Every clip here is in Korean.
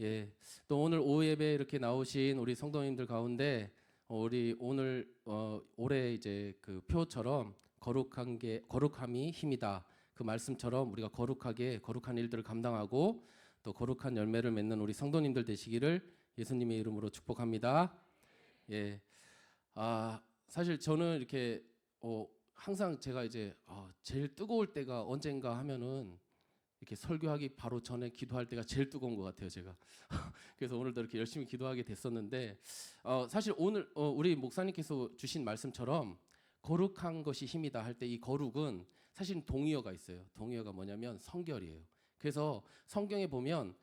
예, 또 오늘 오후 예배 이렇게 나오신 우리 성도님들 가운데 우리 오늘 올해 이제 그 표처럼 거룩함이 힘이다. 그 말씀처럼 우리가 거룩하게 거룩한 일들을 감당하고 또 거룩한 열매를 맺는 우리 성도님들 되시기를 예수님의 이름으로 축복합니다. 예, 사실 저는 이렇게 항상 제가 이제 제일 뜨거울 때가 언젠가 하면은 이렇게 설교하기 바로 전에 기도할 때가 제일 뜨거운 것 같아요, 제가. 그래서 오늘도 이렇게 열심히 기도하게 됐었는데, 사실 오늘 우리 목사님께서 주신 말씀처럼 거룩한 것이 힘이다 할 때 이 거룩은 사실 동의어가 있어요. 동의어가 뭐냐면 성결이에요. 그래서 성경에 보면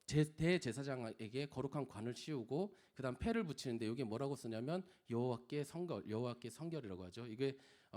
대제사장에게 거룩한 관을 씌우고 그다음 패를 붙이는데 이게 뭐라고 쓰냐면 여호와께 성결이라고 하죠. 이게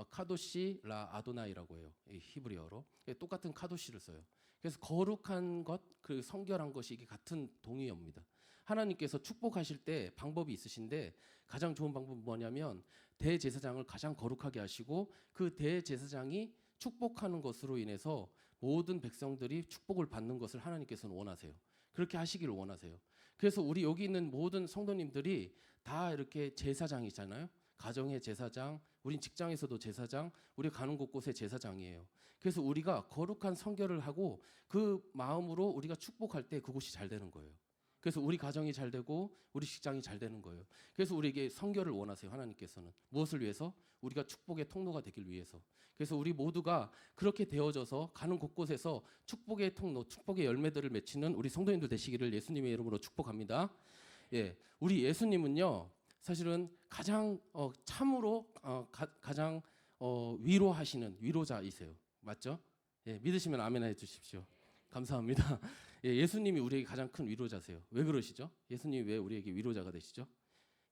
카도시 라 아도나이라고 해요. 이 히브리어로 똑같은 카도시를 써요. 그래서 거룩한 것, 그 성결한 것이 이게 같은 동의어입니다. 하나님께서 축복하실 때 방법이 있으신데 가장 좋은 방법은 뭐냐면 대제사장을 가장 거룩하게 하시고 그 대제사장이 축복하는 것으로 인해서 모든 백성들이 축복을 받는 것을 하나님께서는 원하세요. 그렇게 하시기를 원하세요. 그래서 우리 여기 있는 모든 성도님들이 다 이렇게 제사장이잖아요. 가정의 제사장, 우린 직장에서도 제사장, 우리 가는 곳곳에 제사장이에요. 그래서 우리가 거룩한 성결을 하고 그 마음으로 우리가 축복할 때 그곳이 잘 되는 거예요. 그래서 우리 가정이 잘 되고 우리 직장이 잘 되는 거예요. 그래서 우리에게 성결을 원하세요. 하나님께서는 무엇을 위해서? 우리가 축복의 통로가 되길 위해서. 그래서 우리 모두가 그렇게 되어져서 가는 곳곳에서 축복의 통로, 축복의 열매들을 맺히는 우리 성도님들 되시기를 예수님의 이름으로 축복합니다. 예, 우리 예수님은요 사실은 가장 참으로 가장 위로하시는 위로자이세요. 맞죠? 예, 믿으시면 아멘 해주십시오. 감사합니다. 예, 예수님이 우리에게 가장 큰 위로자세요. 왜 그러시죠? 예수님이 왜 우리에게 위로자가 되시죠?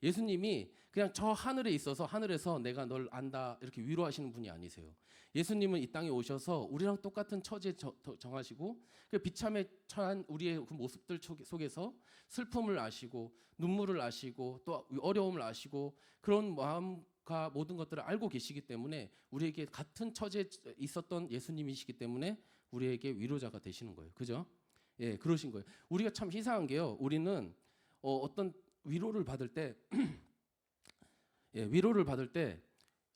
예수님이 그냥 저 하늘에 있어서 하늘에서 내가 널 안다 이렇게 위로하시는 분이 아니세요. 예수님은 이 땅에 오셔서 우리랑 똑같은 처지에 정하시고 그 비참에 처한 우리의 그 모습들 속에서 슬픔을 아시고 눈물을 아시고 또 어려움을 아시고 그런 마음과 모든 것들을 알고 계시기 때문에 우리에게 같은 처지에 있었던 예수님이시기 때문에 우리에게 위로자가 되시는 거예요. 그죠? 예, 그러신 거예요. 우리가 참 이상한 게요. 우리는 어떤 위로를 받을 때 예, 위로를 받을 때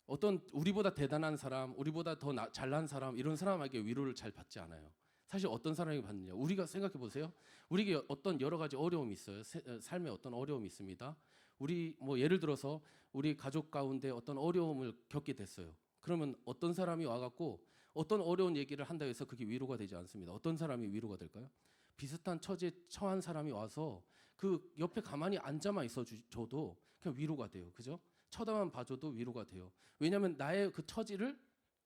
어떤 우리보다 대단한 사람, 우리보다 더 잘난 사람 이런 사람에게 위로를 잘 받지 않아요. 사실 어떤 사람이 받느냐? 우리가 생각해 보세요. 우리에게 어떤 여러 가지 어려움이 있어요. 삶에 어떤 어려움이 있습니다. 우리 뭐 예를 들어서 우리 가족 가운데 어떤 어려움을 겪게 됐어요. 그러면 어떤 사람이 와갖고 어떤 어려운 얘기를 한다 해서 그게 위로가 되지 않습니다. 어떤 사람이 위로가 될까요? 비슷한 처지에 처한 사람이 와서 그 옆에 가만히 앉아만 있어 줘도 그냥 위로가 돼요. 그죠? 쳐다만 봐줘도 위로가 돼요. 왜냐하면 나의 그 처지를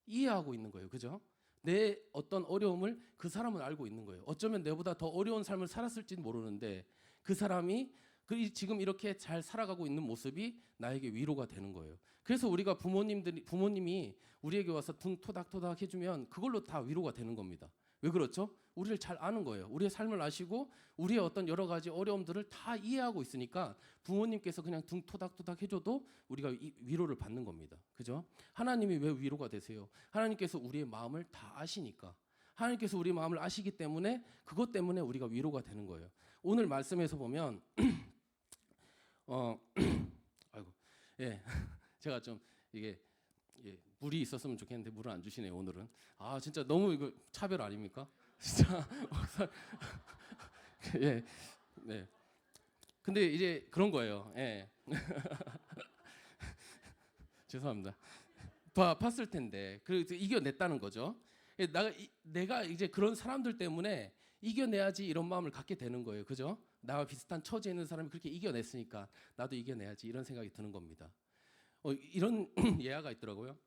이해하고 있는 거예요. 그죠? 내 어떤 어려움을 그 사람은 알고 있는 거예요. 어쩌면 내보다 더 어려운 삶을 살았을지는 모르는데 그 사람이 지금 이렇게 잘 살아가고 있는 모습이 나에게 위로가 되는 거예요. 그래서 우리가 부모님이 우리에게 와서 등 토닥토닥 해주면 그걸로 다 위로가 되는 겁니다. 왜 그렇죠? 우리를 잘 아는 거예요. 우리의 삶을 아시고 우리의 어떤 여러 가지 어려움들을 다 이해하고 있으니까 부모님께서 그냥 등 토닥토닥 해줘도 우리가 위로를 받는 겁니다. 그죠? 하나님이 왜 위로가 되세요? 하나님께서 우리의 마음을 다 아시니까. 하나님께서 우리 마음을 아시기 때문에 그것 때문에 우리가 위로가 되는 거예요. 오늘 말씀에서 보면 아이고 예 제가 좀 이게 물이 있었으면 좋겠는데 물을 안 주시네요 오늘은. 진짜 너무 이거 차별 아닙니까? 진짜 예 네. 근데 이제 그런 거예요. 예 죄송합니다. 봤을 텐데 그래서 이겨냈다는 거죠. 내가 이제 그런 사람들 때문에 이겨내야지 이런 마음을 갖게 되는 거예요. 그죠? 나와 비슷한 처지에 있는 사람이 그렇게 이겨냈으니까 나도 이겨내야지 이런 생각이 드는 겁니다. 이런 예화가 있더라고요.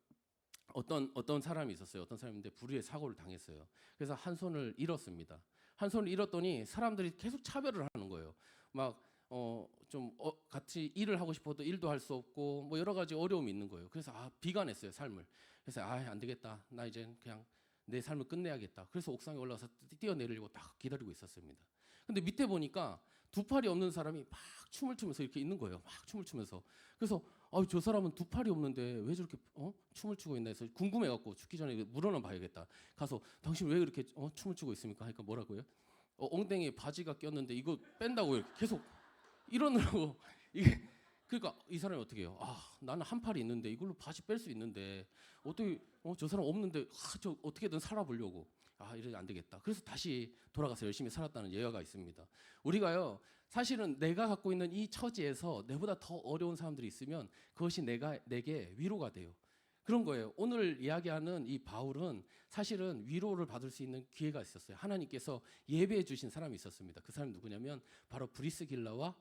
어떤 사람이 있었어요. 어떤 사람인데 불의의 사고를 당했어요. 그래서 한 손을 잃었습니다. 한 손을 잃었더니 사람들이 계속 차별을 하는 거예요. 막 같이 일을 하고 싶어도 일도 할 수 없고 뭐 여러 가지 어려움이 있는 거예요. 그래서 비관했어요, 삶을. 그래서 안 되겠다. 나 이제 그냥 내 삶을 끝내야겠다. 그래서 옥상에 올라가서 뛰어내리려고 딱 기다리고 있었습니다. 근데 밑에 보니까 두 팔이 없는 사람이 막 춤을 추면서 이렇게 있는 거예요. 막 춤을 추면서. 그래서 저 사람은 두 팔이 없는데 왜 저렇게 춤을 추고 있나 해서 궁금해갖고 죽기 전에 물어나 봐야겠다. 가서 당신 왜 그렇게 춤을 추고 있습니까? 하니까 뭐라고요? 엉덩이에 바지가 꼈는데 이거 뺀다고 이렇게 계속 이러느라고 이게 그러니까 이 사람이 어떻게 해요? 나는 한 팔이 있는데 이걸로 바지 뺄 수 있는데 어떻게 저 사람 없는데 저 어떻게든 살아보려고 이러면 안 되겠다. 그래서 다시 돌아가서 열심히 살았다는 예화가 있습니다. 우리가요 사실은 내가 갖고 있는 이 처지에서 내보다 더 어려운 사람들이 있으면 그것이 내게 위로가 돼요. 그런 거예요. 오늘 이야기하는 이 바울은 사실은 위로를 받을 수 있는 기회가 있었어요. 하나님께서 예배해 주신 사람이 있었습니다. 그 사람이 누구냐면 바로 브리스길라와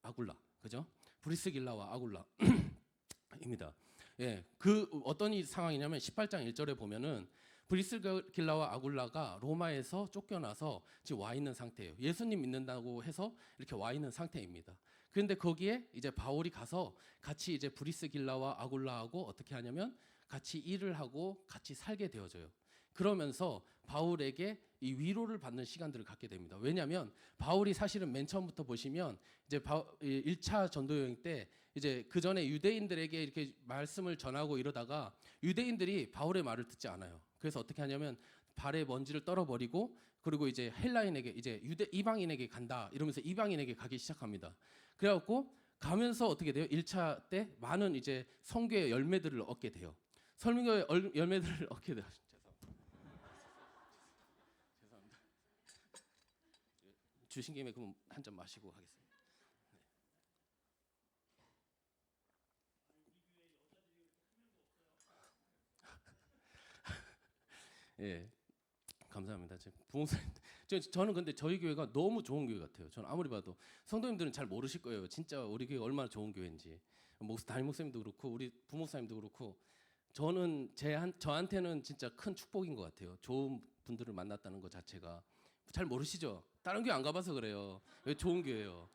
아굴라, 그죠? 브리스길라와 아굴라입니다. 예, 그 어떤 이 상황이냐면 18장 1절에 보면은 브리스길라와 아굴라가 로마에서 쫓겨나서 지금 와 있는 상태예요. 예수님 믿는다고 해서 이렇게 와 있는 상태입니다. 그런데 거기에 이제 바울이 가서 같이 이제 브리스길라와 아굴라하고 어떻게 하냐면 같이 일을 하고 같이 살게 되어져요. 그러면서 바울에게 이 위로를 받는 시간들을 갖게 됩니다. 왜냐하면 바울이 사실은 맨 처음부터 보시면 이제 1차 전도 여행 때 이제 그 전에 유대인들에게 이렇게 말씀을 전하고 이러다가 유대인들이 바울의 말을 듣지 않아요. 그래서 어떻게 하냐면 발의 먼지를 떨어버리고 그리고 이제 헬라인에게 이제 이방인에게 간다 이러면서 이방인에게 가기 시작합니다. 그래갖고 가면서 어떻게 돼요? 1차 때 많은 이제 선교의 열매들을 얻게 돼요. 설교의 열매들을 얻게 돼요. 죄송합니다. 주신 김에 그럼 한 잔 마시고 하겠습니다. 예, 감사합니다. 부목사님, 저는 근데 저희 교회가 너무 좋은 교회 같아요. 저는 아무리 봐도 성도님들은 잘 모르실 거예요. 진짜 우리 교회가 얼마나 좋은 교회인지. 담임 목사님도 그렇고 우리 부목사님도 그렇고 저는 저한테는 진짜 큰 축복인 것 같아요. 좋은 분들을 만났다는 것 자체가 잘 모르시죠? 다른 교회 안 가봐서 그래요. 좋은 교회예요.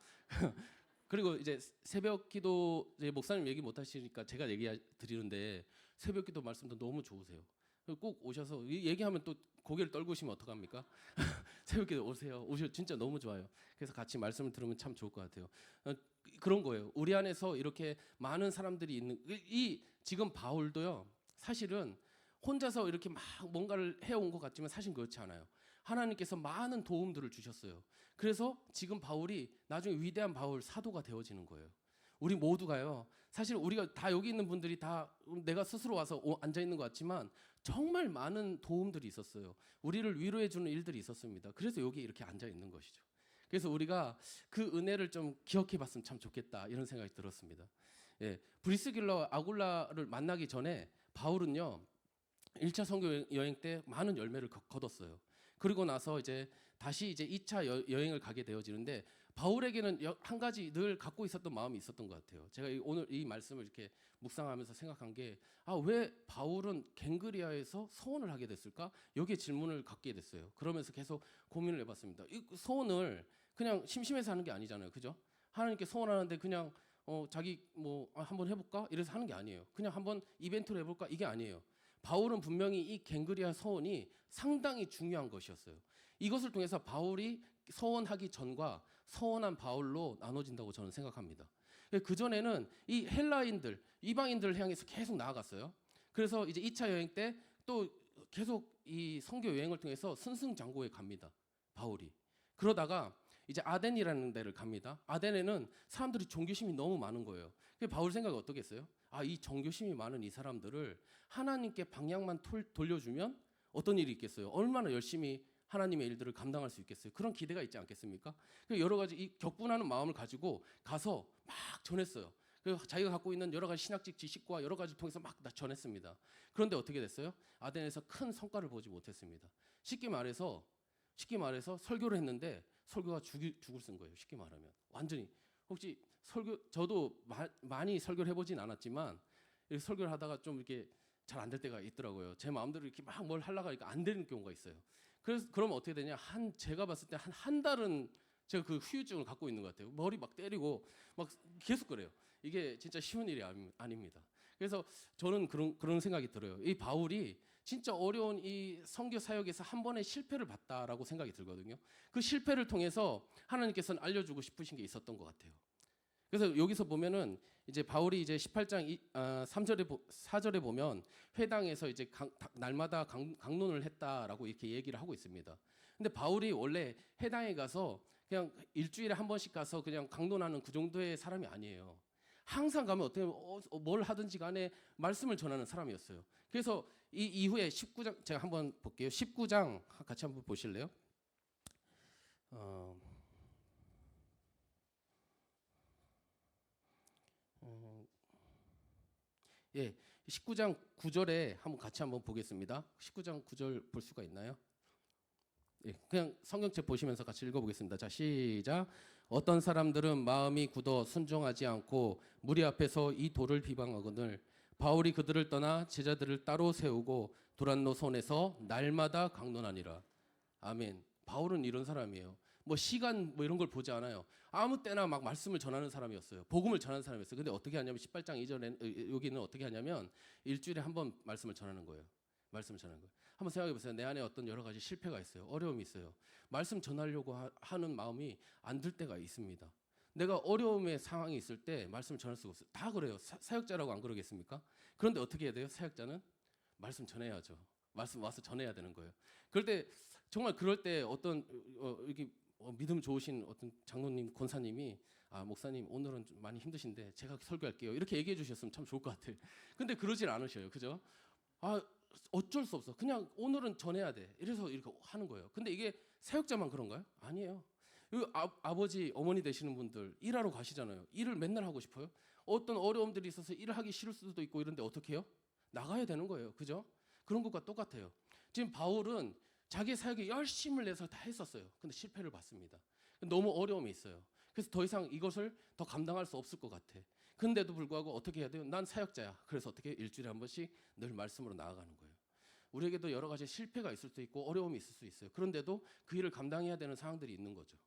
그리고 이제 새벽기도 이제 목사님 얘기 못 하시니까 제가 얘기 드리는데 새벽기도 말씀도 너무 좋으세요. 꼭 오셔서 얘기하면 또 고개를 떨구시면 어떡합니까? 새벽기도 오세요. 진짜 너무 좋아요. 그래서 같이 말씀을 들으면 참 좋을 것 같아요. 그런 거예요. 우리 안에서 이렇게 많은 사람들이 있는 지금 바울도요. 사실은 혼자서 이렇게 막 뭔가를 해온 것 같지만 사실 그렇지 않아요. 하나님께서 많은 도움들을 주셨어요. 그래서 지금 바울이 나중에 위대한 바울 사도가 되어지는 거예요. 우리 모두가요. 사실 우리가 다 여기 있는 분들이 다 내가 스스로 와서 앉아 있는 것 같지만 정말 많은 도움들이 있었어요. 우리를 위로해 주는 일들이 있었습니다. 그래서 여기 이렇게 앉아 있는 것이죠. 그래서 우리가 그 은혜를 좀 기억해 봤으면 참 좋겠다 이런 생각이 들었습니다. 예, 브리스길라 아굴라를 만나기 전에 바울은요. 1차 선교 여행 때 많은 열매를 거뒀어요. 그리고 나서 이제 다시 이제 2차 여행을 가게 되어지는데 바울에게는 한 가지 늘 갖고 있었던 마음이 있었던 것 같아요. 제가 오늘 이 말씀을 이렇게 묵상하면서 생각한 게 왜 바울은 갱그리아에서 서원을 하게 됐을까? 여기에 질문을 갖게 됐어요. 그러면서 계속 고민을 해봤습니다. 이 서원을 그냥 심심해서 하는 게 아니잖아요, 그죠? 하나님께 서원하는데 그냥 자기 한번 해볼까? 이래서 하는 게 아니에요. 그냥 한번 이벤트를 해볼까? 이게 아니에요. 바울은 분명히 이 갱그리아 서원이 상당히 중요한 것이었어요. 이것을 통해서 바울이 서원하기 전과 서원한 바울로 나눠진다고 저는 생각합니다. 그 전에는 이 헬라인들, 이방인들을 향해서 계속 나아갔어요. 그래서 이제 2차 여행 때 또 계속 이 선교 여행을 통해서 승승장구해 갑니다. 바울이. 그러다가 이제 아덴이라는 데를 갑니다. 아덴에는 사람들이 종교심이 너무 많은 거예요. 바울 생각이 어떻겠어요? 이 종교심이 많은 이 사람들을 하나님께 방향만 돌려주면 어떤 일이 있겠어요? 얼마나 열심히 하나님의 일들을 감당할 수 있겠어요? 그런 기대가 있지 않겠습니까? 여러 가지 이 격분하는 마음을 가지고 가서 막 전했어요. 자기가 갖고 있는 여러 가지 신학적 지식과 여러 가지 통해서 막 전했습니다. 그런데 어떻게 됐어요? 아덴에서 큰 성과를 보지 못했습니다. 쉽게 말해서 설교를 했는데 설교가 죽을 쓴 거예요. 쉽게 말하면 완전히 혹시 저도 많이 설교를 해보진 않았지만 설교를 하다가 좀 이렇게 잘 안 될 때가 있더라고요. 제 마음대로 이렇게 막 뭘 하려고 하니까 안 되는 경우가 있어요. 그러면 어떻게 되냐? 제가 봤을 때 한 달은 제가 그 후유증을 갖고 있는 것 같아요. 머리 막 때리고 막 계속 그래요. 이게 진짜 쉬운 일이 아닙니다. 그래서 저는 그런 생각이 들어요. 이 바울이 진짜 어려운 이 선교 사역에서 한 번의 실패를 봤다라고 생각이 들거든요. 그 실패를 통해서 하나님께서는 알려주고 싶으신 게 있었던 것 같아요. 그래서 여기서 보면은 이제 바울이 이제 18장 3절에 4절에 보면 회당에서 이제 날마다 강론을 했다라고 이렇게 얘기를 하고 있습니다. 근데 바울이 원래 해당에 가서 그냥 일주일에 한 번씩 가서 그냥 강론하는 그 정도의 사람이 아니에요. 항상 가면 어떻게 뭘 하든지 간에 말씀을 전하는 사람이었어요. 그래서 이 이후에 19장 제가 한번 볼게요. 19장 같이 한번 보실래요? 어, 예, 19장 9절에 한번 같이 한번 보겠습니다. 19장 9절 볼 수가 있나요? 예, 그냥 성경책 보시면서 같이 읽어보겠습니다. 자, 시작. 어떤 사람들은 마음이 굳어 순종하지 않고 무리 앞에서 이 돌을 비방하거늘 바울이 그들을 떠나 제자들을 따로 세우고 두란노 손에서 날마다 강론하니라. 아멘. 바울은 이런 사람이에요. 뭐 시간 뭐 이런 걸 보지 않아요. 아무 때나 막 말씀을 전하는 사람이었어요. 복음을 전하는 사람이었어요. 근데 어떻게 하냐면 18장 이전에 여기는 어떻게 하냐면 일주일에 한 번 말씀을 전하는 거예요. 말씀을 전하는 거예요. 한번 생각해 보세요. 내 안에 어떤 여러 가지 실패가 있어요. 어려움이 있어요. 말씀 전하려고 하는 마음이 안 들 때가 있습니다. 내가 어려움의 상황이 있을 때 말씀을 전할 수가 없어요. 다 그래요. 사역자라고 안 그러겠습니까? 그런데 어떻게 해야 돼요? 사역자는 말씀 전해야죠. 말씀 와서 전해야 되는 거예요. 그럴 때 정말 그럴 때 어떤 여기 믿음 좋으신 어떤 장로님, 권사님이 목사님 오늘은 좀 많이 힘드신데 제가 설교할게요. 이렇게 얘기해 주셨으면 참 좋을 것 같아요. 근데 그러질 않으셔요. 그죠? 어쩔 수 없어. 그냥 오늘은 전해야 돼. 이래서 이렇게 하는 거예요. 근데 이게 사역자만 그런가요? 아니에요. 아버지, 어머니 되시는 분들 일하러 가시잖아요. 일을 맨날 하고 싶어요? 어떤 어려움들이 있어서 일을 하기 싫을 수도 있고 이런데 어떻게 해요? 나가야 되는 거예요. 그죠? 그런 것과 똑같아요. 지금 바울은 자기 사역에 열심을 내서 다 했었어요. 근데 실패를 봤습니다. 너무 어려움이 있어요. 그래서 더 이상 이것을 더 감당할 수 없을 것 같아. 근데도 불구하고 어떻게 해야 돼요? 난 사역자야. 그래서 어떻게 일주일에 한 번씩 늘 말씀으로 나아가는 거예요. 우리에게도 여러 가지 실패가 있을 수 있고 어려움이 있을 수 있어요. 그런데도 그 일을 감당해야 되는 상황들이 있는 거죠.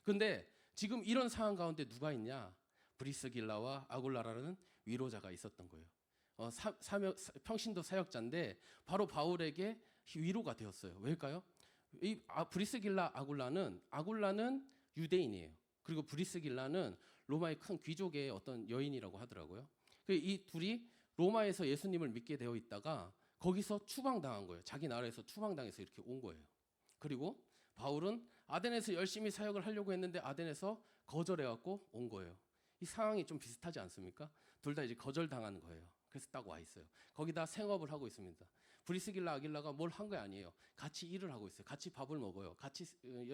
근데 지금 이런 상황 가운데 누가 있냐? 브리스길라와 아굴라라는 위로자가 있었던 거예요. 평신도 사역자인데 바로 바울에게 위로가 되었어요. 왜일까요? 이 브리스길라 아굴라는 유대인이에요. 그리고 브리스길라는 로마의 큰 귀족의 어떤 여인이라고 하더라고요. 이 둘이 로마에서 예수님을 믿게 되어 있다가 거기서 추방당한 거예요. 자기 나라에서 추방당해서 이렇게 온 거예요. 그리고 바울은 아덴에서 열심히 사역을 하려고 했는데 아덴에서 거절해갖고 온 거예요. 이 상황이 좀 비슷하지 않습니까? 둘 다 이제 거절당하는 거예요. 그래서 딱 와 있어요. 거기다 생업을 하고 있습니다. 브리스길라 아길라가 뭘 한 게 아니에요. 같이 일을 하고 있어요. 같이 밥을 먹어요. 같이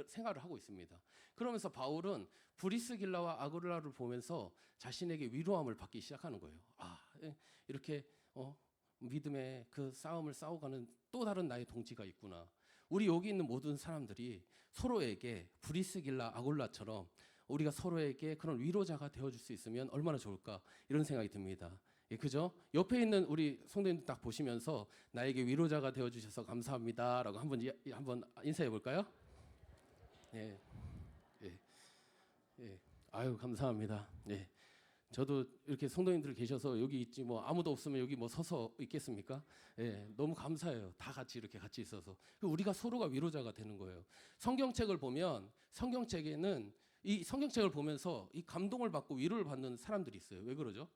생활을 하고 있습니다. 그러면서 바울은 브리스길라와 아굴라를 보면서 자신에게 위로함을 받기 시작하는 거예요. 이렇게 믿음의 그 싸움을 싸워가는 또 다른 나의 동지가 있구나. 우리 여기 있는 모든 사람들이 서로에게 브리스길라 아굴라처럼 우리가 서로에게 그런 위로자가 되어줄 수 있으면 얼마나 좋을까 이런 생각이 듭니다. 예, 그죠? 옆에 있는 우리 성도님들 딱 보시면서 나에게 위로자가 되어주셔서 감사합니다라고 한번 인사해 볼까요? 예, 예, 예. 아유 감사합니다. 예. 저도 이렇게 성도님들 계셔서 여기 있지 뭐 아무도 없으면 여기 뭐 서서 있겠습니까? 예, 너무 감사해요. 다 같이 이렇게 같이 있어서 우리가 서로가 위로자가 되는 거예요. 성경책을 보면 성경책에는 이 성경책을 보면서 이 감동을 받고 위로를 받는 사람들이 있어요. 왜 그러죠?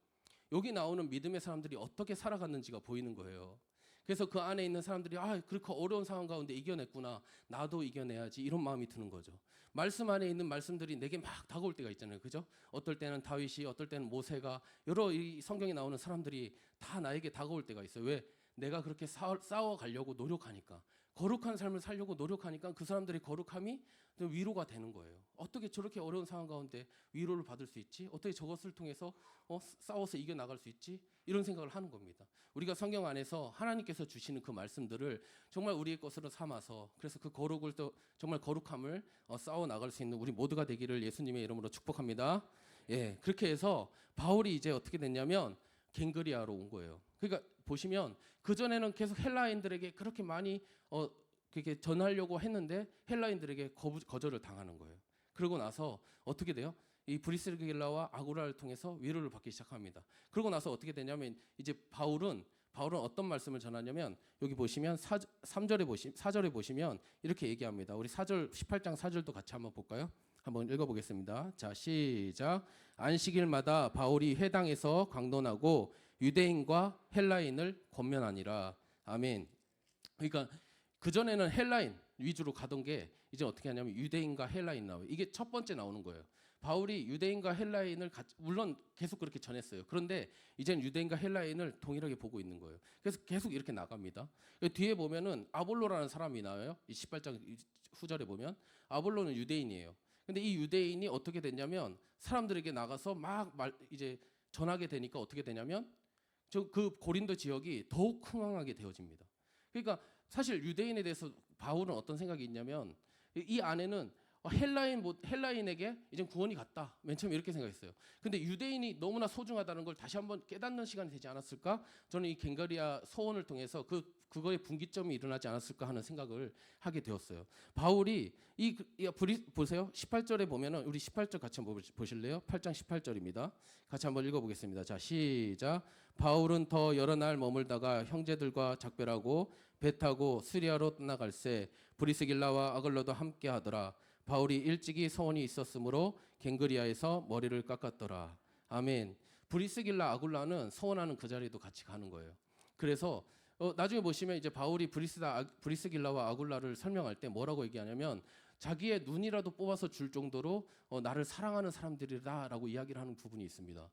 여기 나오는 믿음의 사람들이 어떻게 살아갔는지가 보이는 거예요. 그래서 그 안에 있는 사람들이 그렇게 어려운 상황 가운데 이겨냈구나. 나도 이겨내야지. 이런 마음이 드는 거죠. 말씀 안에 있는 말씀들이 내게 막 다가올 때가 있잖아요. 그죠? 어떨 때는 다윗이, 어떨 때는 모세가 여러 이 성경에 나오는 사람들이 다 나에게 다가올 때가 있어요. 왜? 내가 그렇게 싸워가려고 노력하니까. 거룩한 삶을 살려고 노력하니까 그 사람들의 거룩함이 위로가 되는 거예요. 어떻게 저렇게 어려운 상황 가운데 위로를 받을 수 있지? 어떻게 저것을 통해서 싸워서 이겨나갈 수 있지? 이런 생각을 하는 겁니다. 우리가 성경 안에서 하나님께서 주시는 그 말씀들을 정말 우리의 것으로 삼아서 그래서 그 거룩을 또 정말 거룩함을 싸워 나갈 수 있는 우리 모두가 되기를 예수님의 이름으로 축복합니다. 예, 그렇게 해서 바울이 이제 어떻게 됐냐면 갱그리아로 온 거예요. 그러니까 보시면 그 전에는 계속 헬라인들에게 그렇게 많이 그렇게 전하려고 했는데 헬라인들에게 거절을 당하는 거예요. 그러고 나서 어떻게 돼요? 이 브리스길라와 아굴라를 통해서 위로를 받기 시작합니다. 그러고 나서 어떻게 되냐면 이제 바울은 어떤 말씀을 전하냐면 여기 보시면 4절에 보시면 이렇게 얘기합니다. 우리 18장 4절도 같이 한번 볼까요? 한번 읽어보겠습니다. 자, 시작. 안식일마다 바울이 회당에서 강론하고 유대인과 헬라인을 권면하니라. 아멘. 그러니까 그 전에는 헬라인, 위주로 가던 게 이제 어떻게 하냐면 유대인과 헬라인 나와요. 이게 첫 번째 나오는 거예요. 바울이 유대인과 헬라인을 물론 계속 그렇게 전했어요. 그런데 이제는 유대인과 헬라인을 동일하게 보고 있는 거예요. 그래서 계속 이렇게 나갑니다. 뒤에 보면은 아볼로라는 사람이 나와요. 이 18장 후절에 보면 아볼로는 유대인이에요. 근데 이 유대인이 어떻게 됐냐면 사람들에게 나가서 이제 전하게 되니까 어떻게 되냐면 그 고린도 지역이 더욱 흥왕하게 되어집니다. 그러니까 사실 유대인에 대해서 바울은 어떤 생각이 있냐면 이 안에는 헬라인에게 이제 구원이 갔다. 맨 처음에 이렇게 생각했어요. 근데 유대인이 너무나 소중하다는 걸 다시 한번 깨닫는 시간이 되지 않았을까? 저는 이 겐가리아 서원을 통해서 그거의 분기점이 일어나지 않았을까 하는 생각을 하게 되었어요. 바울이 보세요. 18절에 보면은 우리 18절 같이 한번 보실래요? 8장 18절입니다. 같이 한번 읽어보겠습니다. 자, 시작. 바울은 더 여러 날 머물다가 형제들과 작별하고 배 타고 수리아로 떠나갈새 브리스길라와 아글러도 함께 하더라. 바울이 일찍이 서원이 있었으므로 겐그리아에서 머리를 깎았더라. 아멘. 브리스길라 아굴라는 서원하는 그 자리에도 같이 가는 거예요. 그래서 나중에 보시면 이제 바울이 브리스길라와 아굴라를 설명할 때 뭐라고 얘기하냐면 자기의 눈이라도 뽑아서 줄 정도로 나를 사랑하는 사람들이다라고 이야기를 하는 부분이 있습니다.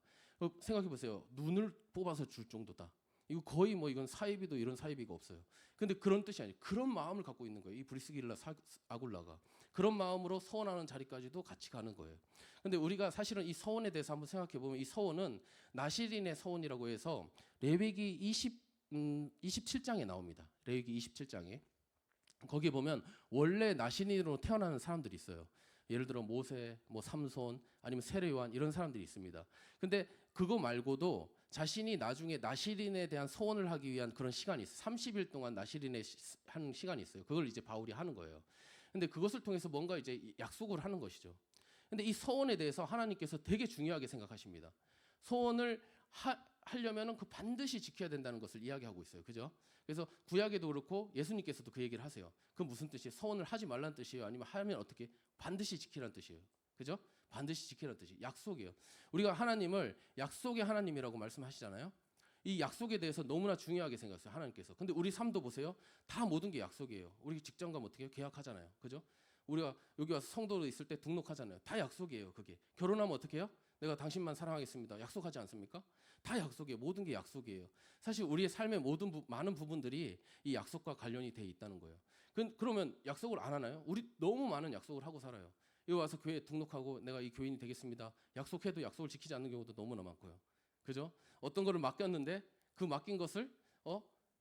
생각해 보세요. 눈을 뽑아서 줄 정도다. 이거 거의 이건 사이비도 이런 사이비가 없어요. 근데 그런 뜻이 아니에요. 그런 마음을 갖고 있는 거예요. 이 브리스길라 아굴라가. 그런 마음으로 서원하는 자리까지도 같이 가는 거예요. 근데 우리가 사실은 이 서원에 대해서 한번 생각해 보면 이 서원은 나시린의 서원이라고 해서 레위기 27장에 나옵니다. 레위기 27장에. 거기 보면 원래 나시린으로 태어나는 사람들이 있어요. 예를 들어 모세, 삼손, 아니면 세례요한 이런 사람들이 있습니다. 근데 그거 말고도 자신이 나중에 나시린에 대한 서원을 하기 위한 그런 시간이 있어요. 30일 동안 나시린에 하는 시간이 있어요. 그걸 이제 바울이 하는 거예요. 근데 그것을 통해서 뭔가 이제 약속을 하는 것이죠. 근데 이 서원에 대해서 하나님께서 되게 중요하게 생각하십니다. 서원을 하려면은 그 반드시 지켜야 된다는 것을 이야기하고 있어요. 그죠? 그래서 구약에도 그렇고 예수님께서도 그 얘기를 하세요. 그 무슨 뜻이에요? 서원을 하지 말라는 뜻이에요? 아니면 하면 어떻게 반드시 지키라는 뜻이에요? 그죠? 반드시 지키라는 뜻이 약속이에요. 우리가 하나님을 약속의 하나님이라고 말씀하시잖아요. 이 약속에 대해서 너무나 중요하게 생각했어요. 하나님께서. 근데 우리 삶도 보세요. 다 모든 게 약속이에요. 우리 직장 가면 어떻게 해요? 계약하잖아요. 그죠? 우리가 여기 와서 성도로 있을 때 등록하잖아요. 다 약속이에요. 그게. 결혼하면 어떻게 해요? 내가 당신만 사랑하겠습니다. 약속하지 않습니까? 다 약속이에요. 모든 게 약속이에요. 사실 우리의 삶의 많은 부분들이 이 약속과 관련이 돼 있다는 거예요. 그러면 약속을 안 하나요? 우리 너무 많은 약속을 하고 살아요. 여기 와서 교회에 등록하고 내가 이 교인이 되겠습니다. 약속해도 약속을 지키지 않는 경우도 너무나 많고요. 그죠? 어떤 거를 맡겼는데 그 맡긴 것을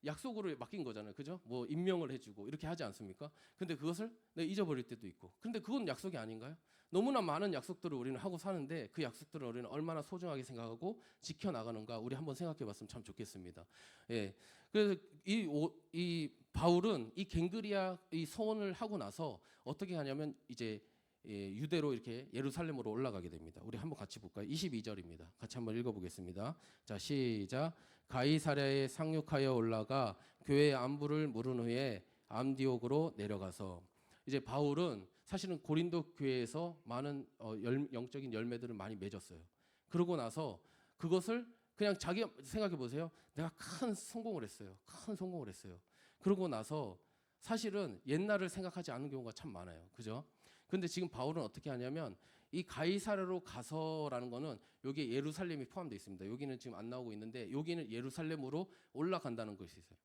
약속으로 맡긴 거잖아요. 그죠? 임명을 해주고 이렇게 하지 않습니까? 근데 그것을 내가 잊어버릴 때도 있고. 근데 그건 약속이 아닌가요? 너무나 많은 약속들을 우리는 하고 사는데 그 약속들을 우리는 얼마나 소중하게 생각하고 지켜나가는가 우리 한번 생각해봤으면 참 좋겠습니다. 예. 그래서 이 바울은 이 갱그리아 이 서원을 하고 나서 어떻게 하냐면 이제 유대로 이렇게 예루살렘으로 올라가게 됩니다. 우리 한번 같이 볼까요? 22절입니다. 같이 한번 읽어보겠습니다. 자, 시작. 가이사랴에 상륙하여 올라가 교회의 안부를 물은 후에 암디옥으로 내려가서 이제 바울은 사실은 고린도 교회에서 많은 영적인 열매들을 많이 맺었어요. 그러고 나서 그것을 그냥 자기 생각해 보세요. 내가 큰 성공을 했어요. 큰 성공을 했어요. 그러고 나서 사실은 옛날을 생각하지 않는 경우가 참 많아요. 그죠? 근데 지금 바울은 어떻게 하냐면 이 가이사랴로 가서라는 거는 여기에 예루살렘이 포함되어 있습니다. 여기는 지금 안 나오고 있는데 여기는 예루살렘으로 올라간다는 것이 있어요.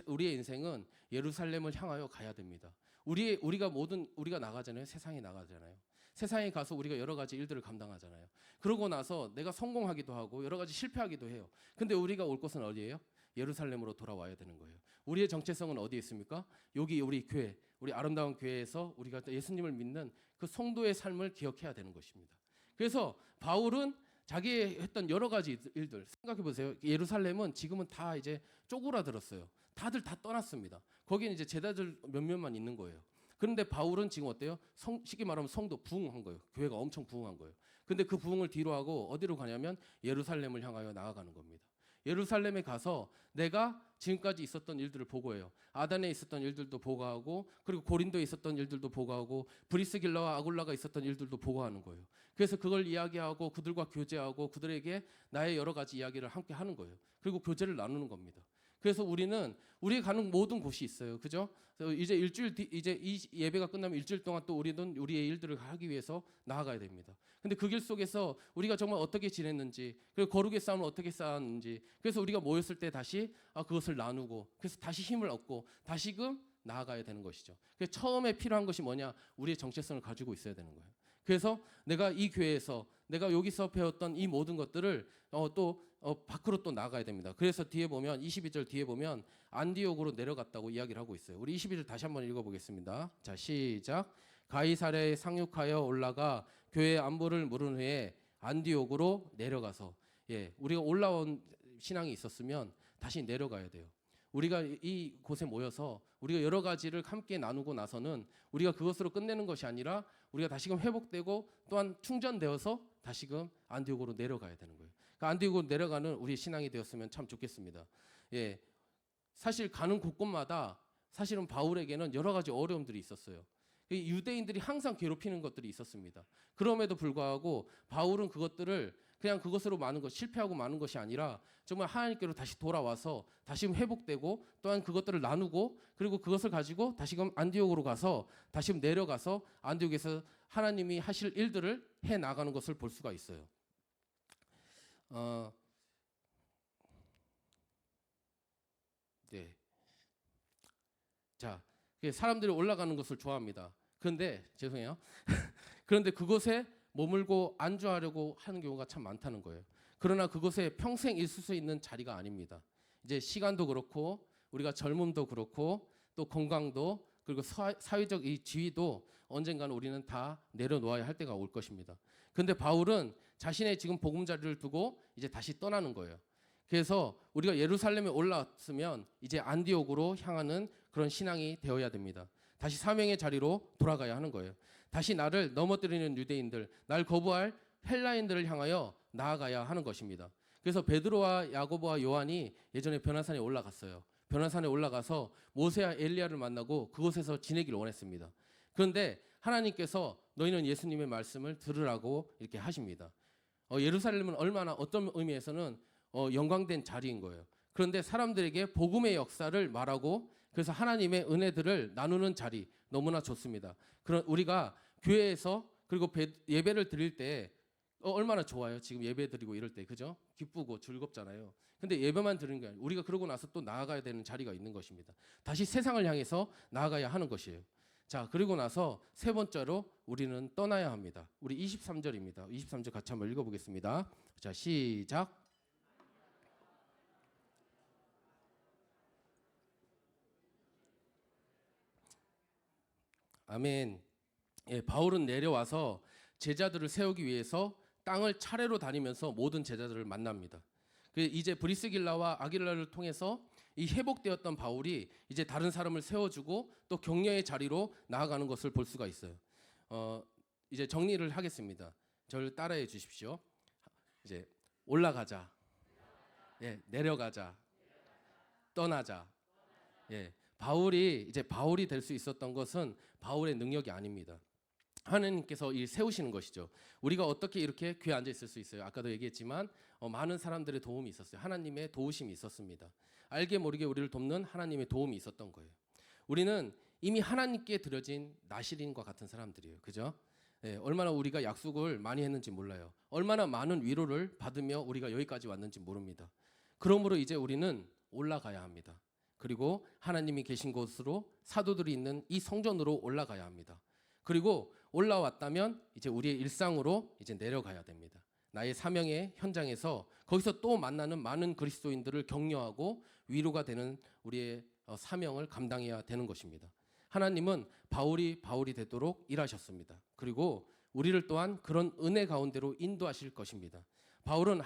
우리의 인생은 예루살렘을 향하여 가야 됩니다. 우리가 나가잖아요. 세상에 나가잖아요. 세상에 가서 우리가 여러 가지 일들을 감당하잖아요. 그러고 나서 내가 성공하기도 하고 여러 가지 실패하기도 해요. 근데 우리가 올 곳은 어디예요? 예루살렘으로 돌아와야 되는 거예요. 우리의 정체성은 어디에 있습니까? 여기 우리 교회, 우리 아름다운 교회에서 우리가 예수님을 믿는 그 성도의 삶을 기억해야 되는 것입니다. 그래서 바울은 자기 했던 여러 가지 일들 생각해 보세요. 예루살렘은 지금은 다 이제 쪼그라들었어요. 다들 다 떠났습니다. 거기는 이제 제자들 몇몇만 있는 거예요. 그런데 바울은 지금 어때요? 쉽게 말하면 성도 부흥한 거예요. 교회가 엄청 부흥한 거예요. 근데 그 부흥을 뒤로 하고 어디로 가냐면 예루살렘을 향하여 나아가는 겁니다. 예루살렘에 가서 내가 지금까지 있었던 일들을 보고해요. 아단에 있었던 일들도 보고하고 그리고 고린도에 있었던 일들도 보고하고 브리스길라와 아굴라가 있었던 일들도 보고하는 거예요. 그래서 그걸 이야기하고 그들과 교제하고 그들에게 나의 여러 가지 이야기를 함께 하는 거예요. 그리고 교제를 나누는 겁니다. 그래서 우리가 가는 모든 곳이 있어요. 그죠? 그래서 이제 이제 이 예배가 끝나면 일주일 동안 또 우리는 우리의 일들을 하기 위해서 나아가야 됩니다. 근데 그 길 속에서 우리가 정말 어떻게 지냈는지, 그리고 거룩의 싸움을 어떻게 싸웠는지, 그래서 우리가 모였을 때 다시 그것을 나누고, 그래서 다시 힘을 얻고 다시금 나아가야 되는 것이죠. 그래서 처음에 필요한 것이 뭐냐? 우리의 정체성을 가지고 있어야 되는 거예요. 그래서 내가 이 교회에서 내가 여기서 배웠던 이 모든 것들을 밖으로 또 나가야 됩니다. 그래서 뒤에 보면 22절 뒤에 보면 안디옥으로 내려갔다고 이야기를 하고 있어요. 우리 22절 다시 한번 읽어보겠습니다. 자, 시작. 가이사랴에 상륙하여 올라가 교회 안부를 물은 후에 안디옥으로 내려가서, 우리가 올라온 신앙이 있었으면 다시 내려가야 돼요. 우리가 이 곳에 모여서 우리가 여러 가지를 함께 나누고 나서는 우리가 그것으로 끝내는 것이 아니라 우리가 다시금 회복되고 또한 충전되어서 다시금 안디옥으로 내려가야 되는 거예요. 그러니까 안디옥으로 내려가는 우리 신앙이 되었으면 참 좋겠습니다. 사실 가는 곳곳마다 사실은 바울에게는 여러 가지 어려움들이 있었어요. 유대인들이 항상 괴롭히는 것들이 있었습니다. 그럼에도 불구하고 바울은 그것들을 그냥 그것으로 마는 것, 실패하고 마는 것이 아니라 정말 하나님께로 다시 돌아와서 다시 회복되고 또한 그것들을 나누고, 그리고 그것을 가지고 다시금 안디옥으로 가서 다시 내려가서 안디옥에서 하나님이 하실 일들을 해 나가는 것을 볼 수가 있어요. 네. 자, 사람들이 올라가는 것을 좋아합니다. 그런데 죄송해요. 그런데 그곳에 머물고 안주하려고 하는 경우가 참 많다는 거예요. 그러나 그곳에 평생 있을 수 있는 자리가 아닙니다. 이제 시간도 그렇고 우리가 젊음도 그렇고 또 건강도, 그리고 사회적 이 지위도 언젠가는 우리는 다 내려놓아야 할 때가 올 것입니다. 그런데 바울은 자신의 지금 보금자리를 두고 이제 다시 떠나는 거예요. 그래서 우리가 예루살렘에 올라왔으면 이제 안디옥으로 향하는 그런 신앙이 되어야 됩니다. 다시 사명의 자리로 돌아가야 하는 거예요. 다시 나를 넘어뜨리는 유대인들, 날 거부할 헬라인들을 향하여 나아가야 하는 것입니다. 그래서 베드로와 야고보와 요한이 예전에 변화산에 올라갔어요. 변화산에 올라가서 모세와 엘리야를 만나고 그곳에서 지내기를 원했습니다. 그런데 하나님께서 너희는 예수님의 말씀을 들으라고 이렇게 하십니다. 예루살렘은 얼마나 어떤 의미에서는 영광된 자리인 거예요. 그런데 사람들에게 복음의 역사를 말하고, 그래서 하나님의 은혜들을 나누는 자리, 너무나 좋습니다. 그런 우리가 교회에서 그리고 예배를 드릴 때 얼마나 좋아요. 지금 예배 드리고 이럴 때, 그죠? 기쁘고 즐겁잖아요. 근데 예배만 드리는 게 아니라 우리가 그러고 나서 또 나아가야 되는 자리가 있는 것입니다. 다시 세상을 향해서 나아가야 하는 것이에요. 자, 그리고 나서 세 번째로 우리는 떠나야 합니다. 우리 23절입니다. 23절 같이 한번 읽어보겠습니다. 자, 시작. 아멘. 바울은 내려와서 제자들을 세우기 위해서 땅을 차례로 다니면서 모든 제자들을 만납니다. 이제 브리스길라와 아길라를 통해서 이 회복되었던 바울이 이제 다른 사람을 세워주고 또 격려의 자리로 나아가는 것을 볼 수가 있어요. 이제 정리를 하겠습니다. 저를 따라해 주십시오. 이제 올라가자, 내려가자, 떠나자. 바울이 될 수 있었던 것은 바울의 능력이 아닙니다. 하나님께서 세우시는 것이죠. 우리가 어떻게 이렇게 귀에 앉아 있을 수 있어요? 아까도 얘기했지만 많은 사람들의 도움이 있었어요. 하나님의 도우심이 있었습니다. 알게 모르게 우리를 돕는 하나님의 도움이 있었던 거예요. 우리는 이미 하나님께 드려진 나실인과 같은 사람들이에요. 그죠? 얼마나 우리가 약속을 많이 했는지 몰라요. 얼마나 많은 위로를 받으며 우리가 여기까지 왔는지 모릅니다. 그러므로 이제 우리는 올라가야 합니다. 그리고 하나님이 계신 곳으로, 사도들이 있는 이 성전으로 올라가야 합니다. 그리고 올라왔다면 이제 우리의 일상으로 이제 내려가야 됩니다. 나의 사명의 현장에서 거기서 또 만나는 많은 그리스도인들을 격려하고 위로가 되는 우리의 사명을 감당해야 되는 것입니다. 하나님은 바울이 되도록 일하셨습니다. 그리고 우리를 또한 그런 은혜 가운데로 인도하실 것입니다. 바울은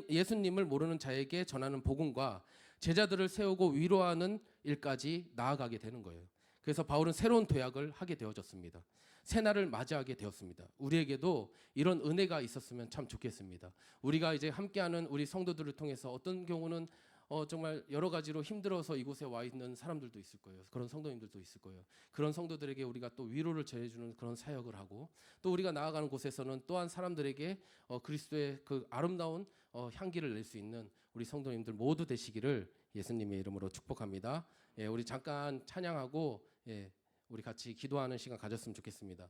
예수님을 모르는 자에게 전하는 복음과 제자들을 세우고 위로하는 일까지 나아가게 되는 거예요. 그래서 바울은 새로운 도약을 하게 되어졌습니다. 새날을 맞이하게 되었습니다. 우리에게도 이런 은혜가 있었으면 참 좋겠습니다. 우리가 이제 함께하는 우리 성도들을 통해서 어떤 경우는 정말 여러 가지로 힘들어서 이곳에 와 있는 사람들도 있을 거예요. 그런 성도님들도 있을 거예요. 그런 성도들에게 우리가 또 위로를 전해주는 그런 사역을 하고, 또 우리가 나아가는 곳에서는 또한 사람들에게 그리스도의 그 아름다운 향기를 낼 수 있는 우리 성도님들 모두 되시기를 예수님의 이름으로 축복합니다. 예, 우리 잠깐 찬양하고 예, 우리 같이 기도하는 시간 가졌으면 좋겠습니다.